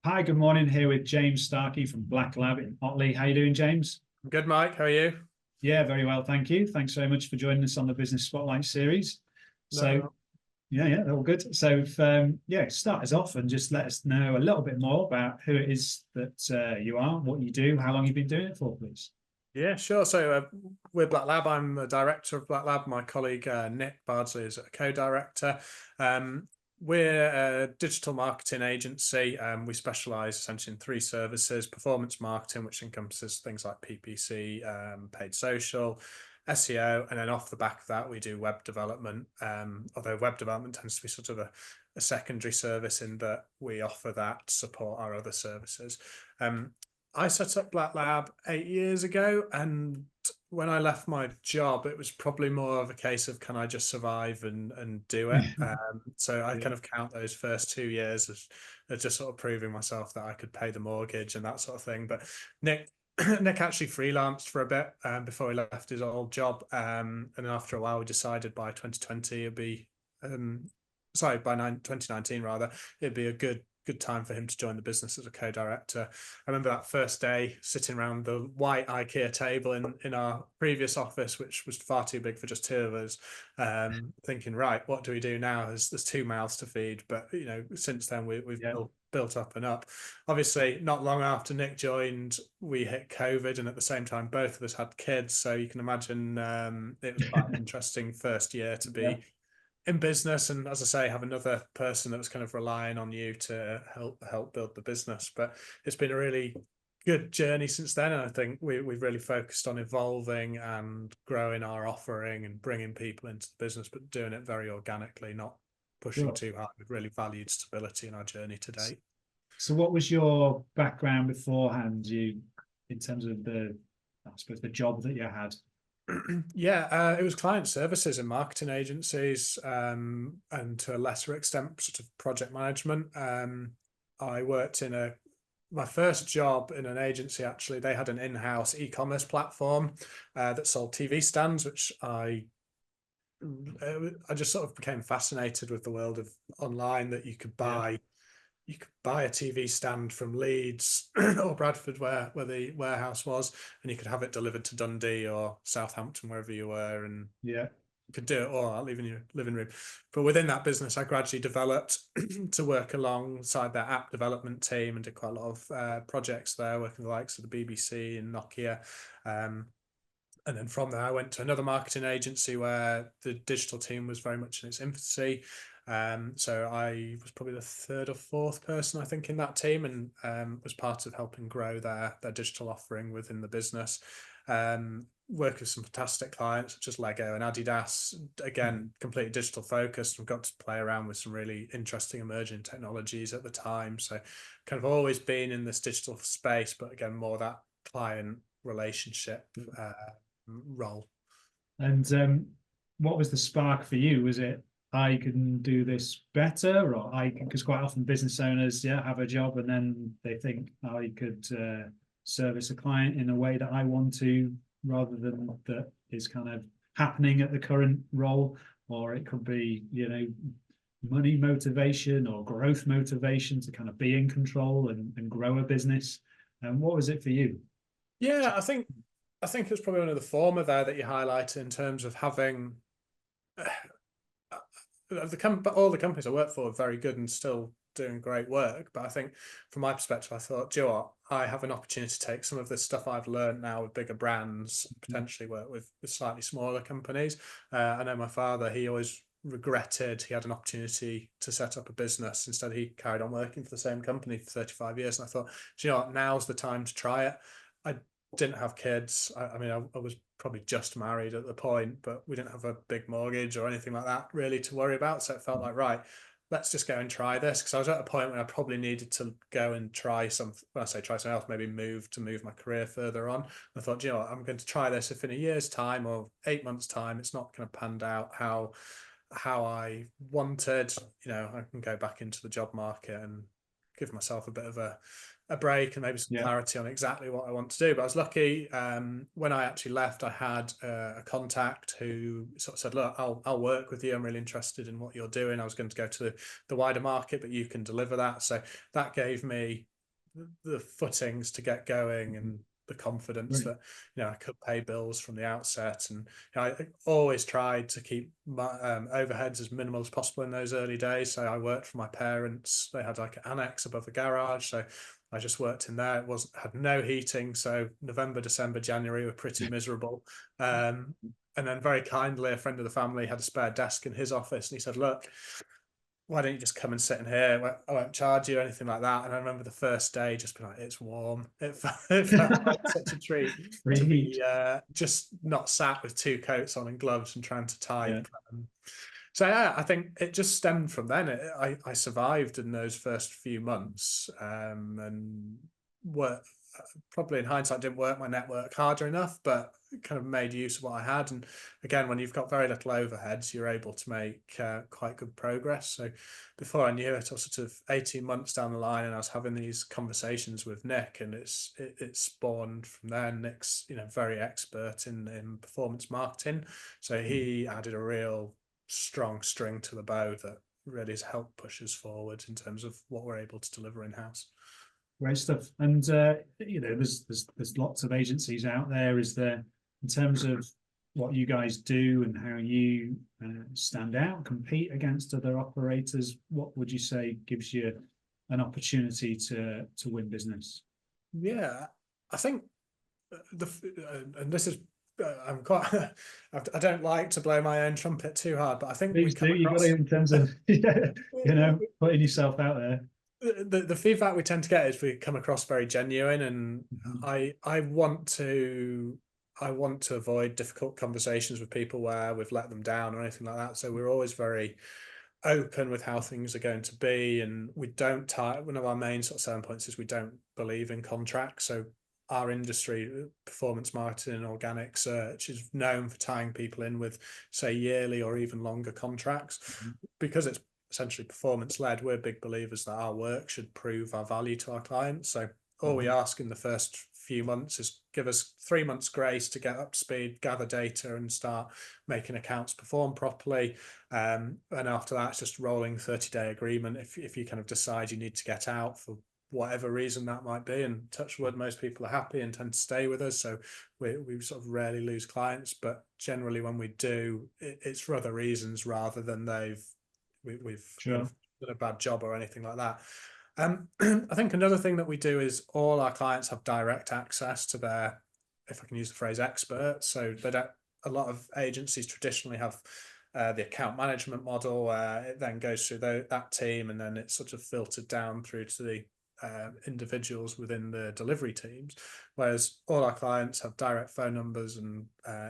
Hi, good morning. Here with James Starkey from Black Lab in Otley. How you doing, James? Good, Mike. How are you? Yeah, very well, thank you. Thanks very much for joining us on the Business Spotlight series. So, No. yeah, all good. So, start us off and just let us know a little bit more about who it is that you are, what you do, how long you've been doing it for, please. Yeah, sure. So we're Black Lab. I'm a director of Black Lab. My colleague Nick Bardsley is a co-director. Um, we're a digital marketing agency. We specialise essentially in three services: performance marketing, which encompasses things like PPC, paid social, SEO, and then off the back of that, we do web development. Although web development tends to be sort of a secondary service in that we offer that to support our other services. I set up Black Lab 8 years ago, and when I left my job, it was probably more of a case of can I just survive and do it. So I Yeah, kind of count those first 2 years as just sort of proving myself that I could pay the mortgage and that sort of thing. But Nick Nick actually freelanced for a bit before he left his old job, and after a while, we decided by 2020 it'd be sorry, by 2019 rather, it'd be a good time for him to join the business as a co-director. I remember that first day sitting around the white IKEA table in our previous office, which was far too big for just two of us, thinking, right, what do we do now? There's two mouths to feed. But since then we've yeah, built up and up. Obviously, not long after Nick joined, we hit COVID, and at the same time, both of us had kids. So you can imagine it was quite an interesting first year to yeah. be in business, and as I say, have another person that was kind of relying on you to help build the business. But it's been a really good journey since then, and I think we've really focused on evolving and growing our offering and bringing people into the business, but doing it very organically, not pushing Sure. too hard. We've really valued stability in our journey to date. So, what was your background beforehand? In terms of I suppose, the job that you had. Yeah, it was client services and marketing agencies, and to a lesser extent, sort of project management. I worked my first job in an agency. Actually, they had an in-house e-commerce platform that sold TV stands, which I just sort of became fascinated with the world of online, that Yeah, you could buy a TV stand from Leeds or Bradford, where the warehouse was, and you could have it delivered to Dundee or Southampton, wherever you were, and yeah, you could do it all out, leaving your living room. But within that business, I gradually developed to work alongside their app development team and did quite a lot of projects there, working with the likes of the BBC and Nokia. Um, and then from there, I went to another marketing agency where the digital team was very much in its infancy. So I was probably the third or fourth person, I think, in that team, and was part of helping grow their digital offering within the business. Work with some fantastic clients such as Lego and Adidas. Again, completely digital focused. We've got to play around with some really interesting emerging technologies at the time. So kind of always been in this digital space, but again, more that client relationship role. And what was the spark for you? Was it I can do this better, or I can? Because quite often business owners, yeah, have a job and then they think I could service a client in a way that I want to, rather than that is kind of happening at the current role. Or it could be, money motivation or growth motivation to kind of be in control and grow a business. And what was it for you? Yeah, I think it was probably one of the former there that you highlighted in terms of having all the companies I work for are very good and still doing great work. But I think from my perspective, I thought, do you know what? I have an opportunity to take some of this stuff I've learned now with bigger brands, potentially work with slightly smaller companies. I know my father, he always regretted he had an opportunity to set up a business. Instead, he carried on working for the same company for 35 years. And I thought, do you know what? Now's the time to try it. I didn't have kids. I mean, I was probably just married at the point, but we didn't have a big mortgage or anything like that really to worry about. So it felt like, right, let's just go and try this. Because I was at a point when I probably needed to go and try something. When I say try something else, maybe move my career further on. I thought, you know what, I'm going to try this. If in a year's time or 8 months' time, it's not kind of panned out how I wanted, I can go back into the job market and give myself a bit of a break and maybe some Yeah, clarity on exactly what I want to do. But I was lucky, when I actually left, I had a contact who sort of said, look, I'll work with you. I'm really interested in what you're doing. I was going to go to the wider market, but you can deliver that. So that gave me the footings to get going and the confidence Right. that, you know, I could pay bills from the outset. And you know, I always tried to keep my overheads as minimal as possible in those early days. So I worked for my parents. They had like an annex above the garage, so I just worked in there. It wasn't had no heating, so November, December, January were pretty miserable. And then very kindly, a friend of the family had a spare desk in his office, and he said, "Look, why don't you just come and sit in here? I won't charge you or anything like that." And I remember the first day just being like, it's warm. It felt like such a treat to Free be just not sat with two coats on and gloves and trying to Yeah. type. So yeah, I think it just stemmed from then. I survived in those first few months, and work, probably in hindsight didn't work my network harder enough, but kind of made use of what I had. And again, when you've got very little overheads, you're able to make quite good progress. So before I knew it, I was sort of 18 months down the line, and I was having these conversations with Nick, and it spawned from there. Nick's, you know, very expert in performance marketing, so he added a real strong string to the bow that really has helped push us forward in terms of what we're able to deliver in house. Great stuff. And you know, there's lots of agencies out there. Is there, in terms of what you guys do and how you stand out, compete against other operators, what would you say gives you an opportunity to win business? Yeah, I think the and this is I'm quite I don't like to blow my own trumpet too hard, but I think we Please do. come You got it across in terms of yeah, you know, putting yourself out there. the feedback we tend to get is we come across very genuine, and Mhm. I want to avoid difficult conversations with people where we've let them down or anything like that. So we're always very open with how things are going to be, and we don't tie. One of our main sort of selling points is we don't believe in contracts. So our industry, performance marketing and organic search, is known for tying people in with, say, yearly or even longer contracts. Because it's essentially performance led, we're big believers that our work should prove our value to our clients. So all we ask in the first few months is give us 3 months grace to get up to speed, gather data, and start making accounts perform properly. And after that, it's just rolling 30-day agreement. If you kind of decide you need to get out for whatever reason that might be, and touch wood, most people are happy and tend to stay with us. So we sort of rarely lose clients, but generally when we do, it's for other reasons rather than we've kind Sure. of done a bad job or anything like that. I think another thing that we do is all our clients have direct access to their, if I can use the phrase, experts. So they don't. A lot of agencies traditionally have the account management model. It then goes through that team, and then it's sort of filtered down through to the individuals within the delivery teams. Whereas all our clients have direct phone numbers and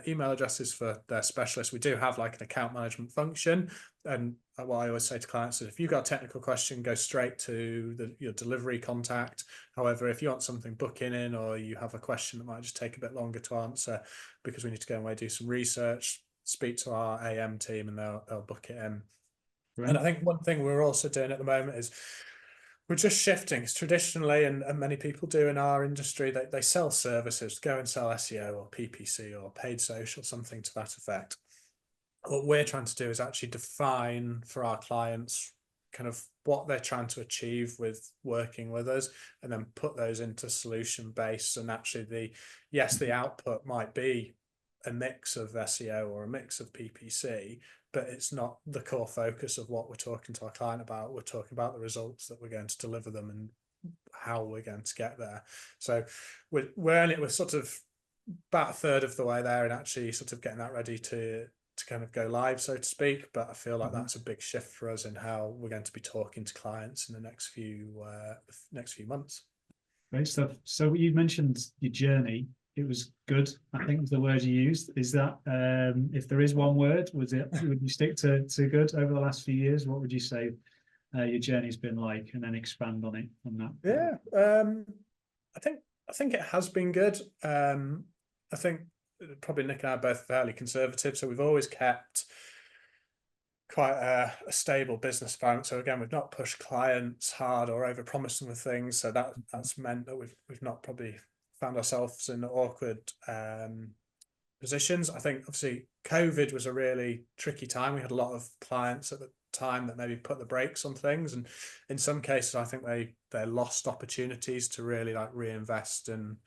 email addresses for their specialists. We do have like an account management function, and what I always say to clients is, if you've got a technical question, go straight to your delivery contact. However, if you want something booking in, or you have a question that might just take a bit longer to answer because we need to go away do some research, speak to our AM team and they'll book it in. And Great. I think one thing we're also doing at the moment is we're just shifting. Traditionally, and many people do in our industry, they sell services, go and sell SEO or PPC or paid social, something to that effect. What we're trying to do is actually define for our clients kind of what they're trying to achieve with working with us, and then put those into solution based. And actually the output might be a mix of SEO or a mix of PPC, but it's not the core focus of what we're talking to our client about. We're talking about the results that we're going to deliver them and how we're going to get there. So we're sort of about a third of the way there, and actually sort of getting that ready to kind of go live, so to speak. But I feel like that's a big shift for us in how we're going to be talking to clients in the next few months. Great stuff. So you mentioned your journey. It was good, I think was the word you used. Is that if there is one word, would you stick to good over the last few years? What would you say your journey's been like, and then expand on it on that? Yeah, I think it has been good. I think probably Nick and I are both fairly conservative, so we've always kept quite a stable business environment. So again, we've not pushed clients hard or overpromised them with things. So that's meant that we've not probably found ourselves in awkward positions. I think obviously COVID was a really tricky time. We had a lot of clients at the time that maybe put the brakes on things, and in some cases I think they lost opportunities to really like reinvest and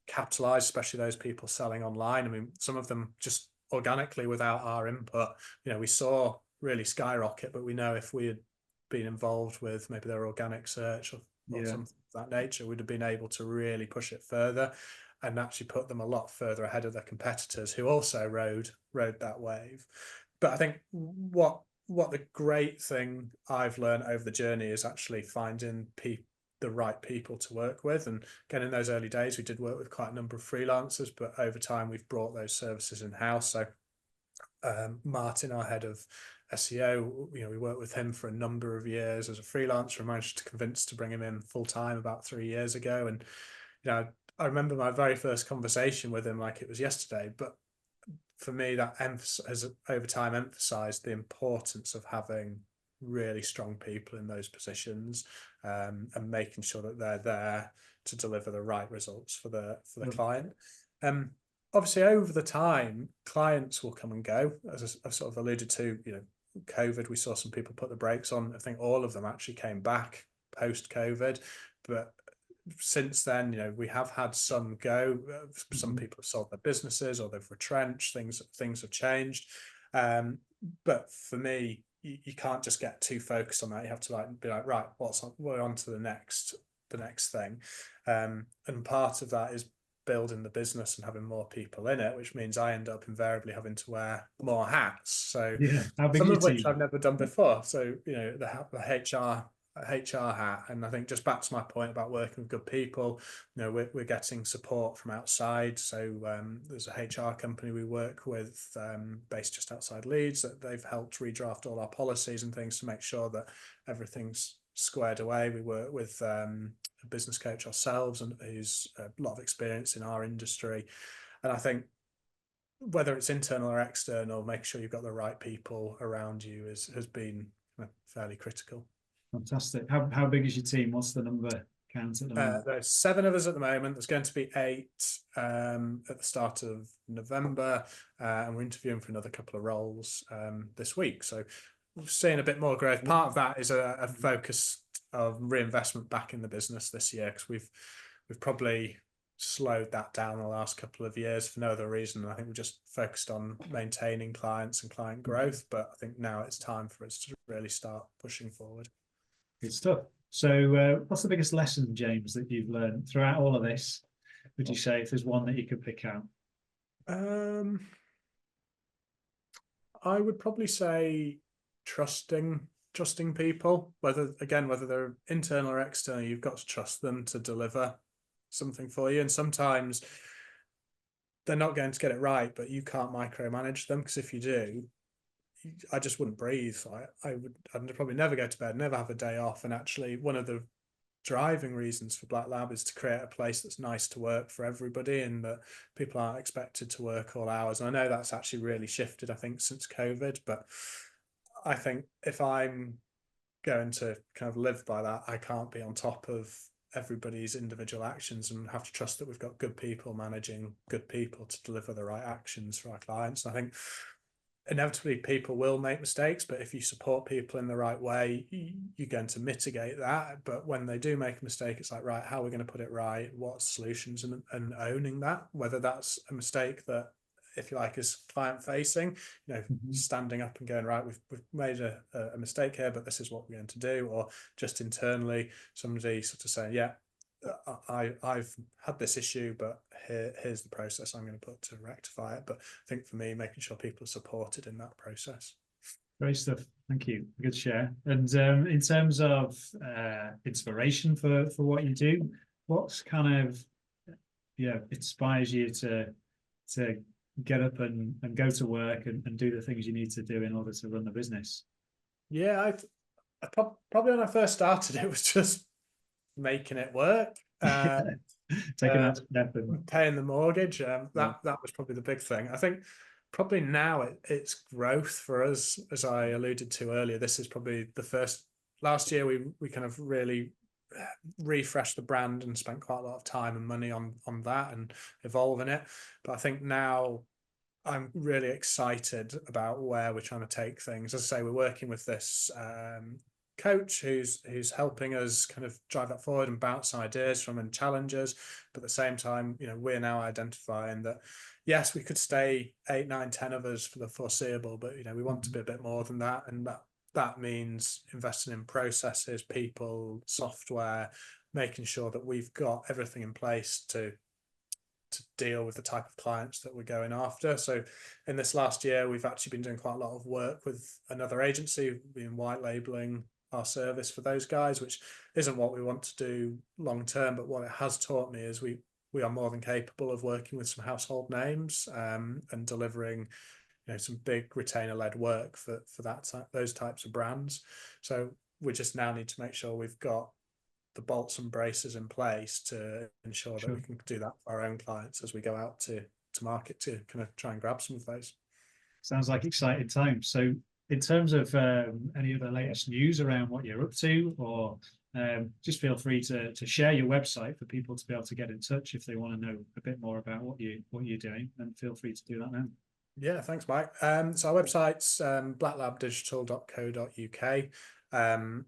capitalize, especially those people selling online. I mean, some of them just organically without our input, we saw really skyrocket, but we know if we had been involved with maybe their organic search or something of that nature, we'd have been able to really push it further and actually put them a lot further ahead of their competitors who also rode that wave. But I think what the great thing I've learned over the journey is actually finding the right people to work with. And again, in those early days, we did work with quite a number of freelancers, but over time we've brought those services in house. So Martin, our head of SEO, we worked with him for a number of years as a freelancer. We managed to convince to bring him in full time about 3 years ago. And I remember my very first conversation with him like it was yesterday. But for me, that has over time emphasized the importance of having really strong people in those positions, and making sure that they're there to deliver the right results for the client. Obviously, over the time, clients will come and go. As I sort of alluded to, COVID, we saw some people put the brakes on. I think all of them actually came back post-COVID, but since then, we have had some go. Some people have sold their businesses or they've retrenched. Things have changed. But for me, you can't just get too focused on that. You have to be like, right, we're on to the next thing. And part of that is building the business and having more people in it, which means I end up invariably having to wear more hats. So some of which I've never done before. So, the HR hat. And I think just back to my point about working with good people, we're getting support from outside. So there's a HR company we work with based just outside Leeds that they've helped redraft all our policies and things to make sure that everything's squared away. We work with a business coach ourselves and who's a lot of experience in our industry. And I think whether it's internal or external, make sure you've got the right people around you has been fairly critical. Fantastic. How big is your team? What's the number count at the moment? There's 7 of us at the moment. There's going to be 8 at the start of November, and we're interviewing for another couple of roles this week. So we're seeing a bit more growth. Part of that is a focus of reinvestment back in the business this year, because we've probably slowed that down the last couple of years for no other reason. I think we just focused on maintaining clients and client growth, but I think now it's time for us to really start pushing forward. Good stuff. So what's the biggest lesson, James, that you've learned throughout all of this? Would you say, if there's one that you could pick out? I would probably say trusting people, whether they're internal or external. You've got to trust them to deliver something for you, and sometimes they're not going to get it right, but you can't micromanage them, because if you do, I just wouldn't breathe. I'd probably never go to bed, never have a day off. And actually, one of the driving reasons for Black Lab is to create a place that's nice to work for everybody, and that people aren't expected to work all hours. And I know that's actually really shifted, I think, since COVID. But I think if I'm going to kind of live by that, I can't be on top of everybody's individual actions, and have to trust that we've got good people managing good people to deliver the right actions for our clients. And I think inevitably people will make mistakes, but if you support people in the right way, you're going to mitigate that. But when they do make a mistake, it's like, right, how are we going to put it right? What solutions? And owning that, whether that's a mistake that, if you like, is client facing, standing up and going, right, we've made a mistake here, but this is what we're going to do. Or just internally, somebody sort of saying, yeah, I've had this issue, but here's the process I'm going to put to rectify it. But I think for me, making sure people are supported in that process. Great stuff. Thank you. Good share. And in terms of inspiration for what you do, what's kind of inspires you to get up and go to work and do the things you need to do in order to run the business? Yeah, I probably when I first started, it was just making it work, taking that step and paying the mortgage. That was probably the big thing. I think probably now it's growth for us, as I alluded to earlier. This is probably the first. Last year we kind of really refreshed the brand and spent quite a lot of time and money on that and evolving it. But I think now I'm really excited about where we're trying to take things. As I say, we're working with this coach who's helping us kind of drive that forward and bounce ideas from and challenges. But at the same time, we're now identifying that yes, we could stay 8, 9, 10 of us for the foreseeable, but we want to be a bit more than that, and that means investing in processes, people, software, making sure that we've got everything in place to deal with the type of clients that we're going after. So in this last year, we've actually been doing quite a lot of work with another agency. We've been white labeling our service for those guys, which isn't what we want to do long term, but what it has taught me is we are more than capable of working with some household names and delivering some big retainer-led work for those types of brands. So we just now need to make sure we've got the bolts and braces in place to ensure that we can do that for our own clients as we go out to market to kind of try and grab some of those. Sounds like exciting times. So in terms of any of the latest news around what you're up to, or just feel free to share your website for people to be able to get in touch if they want to know a bit more about what you're doing, then feel free to do that now. Yeah, thanks, Mike. So our website's blacklabdigital.co.uk.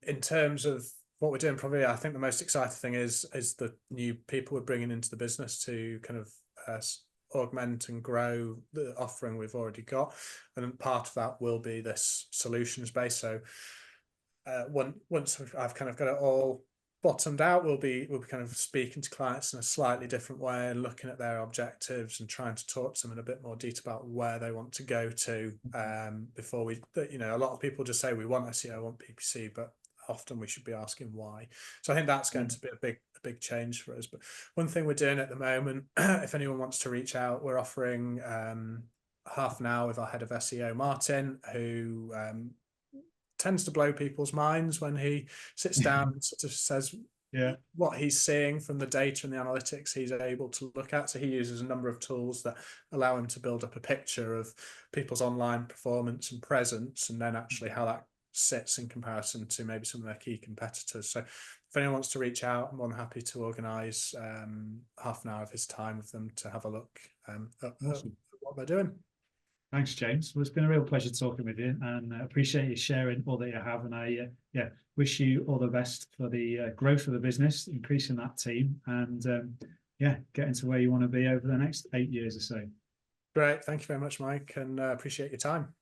In terms of what we're doing, probably I think the most exciting thing is the new people we're bringing into the business to kind of augment and grow the offering we've already got, and part of that will be this solutions base. So once I've kind of got it all bottomed out, we'll be kind of speaking to clients in a slightly different way and looking at their objectives and trying to talk to them in a bit more detail about where they want to go to before we, a lot of people just say we want SEO, I want PPC, but often we should be asking why. So I think that's going to be a big change for us. But one thing we're doing at the moment, if anyone wants to reach out, we're offering half an hour with our head of SEO, Martin, who tends to blow people's minds when he sits down and sort of says what he's seeing from the data and the analytics he's able to look at. So he uses a number of tools that allow him to build up a picture of people's online performance and presence, and then actually how that sits in comparison to maybe some of their key competitors. So if anyone wants to reach out, I'm more than happy to organise half an hour of his time with them to have a look at what they're doing. Thanks, James. Well, it's been a real pleasure talking with you, and appreciate you sharing all that you have. And I wish you all the best for the growth of the business, increasing that team, and getting to where you want to be over the next 8 years or so. Great. Thank you very much, Mike, and appreciate your time.